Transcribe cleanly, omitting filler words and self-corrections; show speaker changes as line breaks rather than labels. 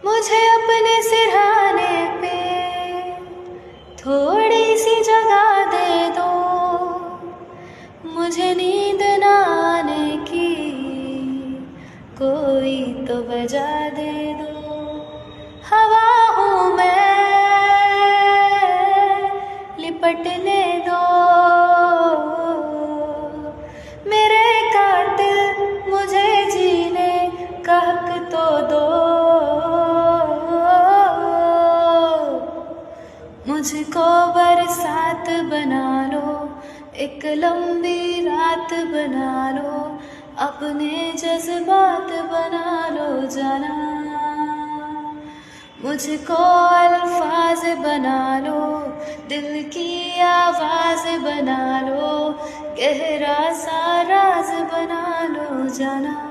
मुझे अपने सिरहाने पे थोड़ी सी जगह दे दो, मुझे नींद न आने की कोई तो वजह दे दो। हवा हूँ मैं, लिपटने दो, मेरे कातिल मुझे जीने का हक तो दो। मुझको बरसात बना लो, एक लंबी रात बना लो, अपने जज्बात बना लो जाना। मुझको अल्फाज बना लो, दिल की आवाज बना लो, गहरा सा राज बना लो जाना।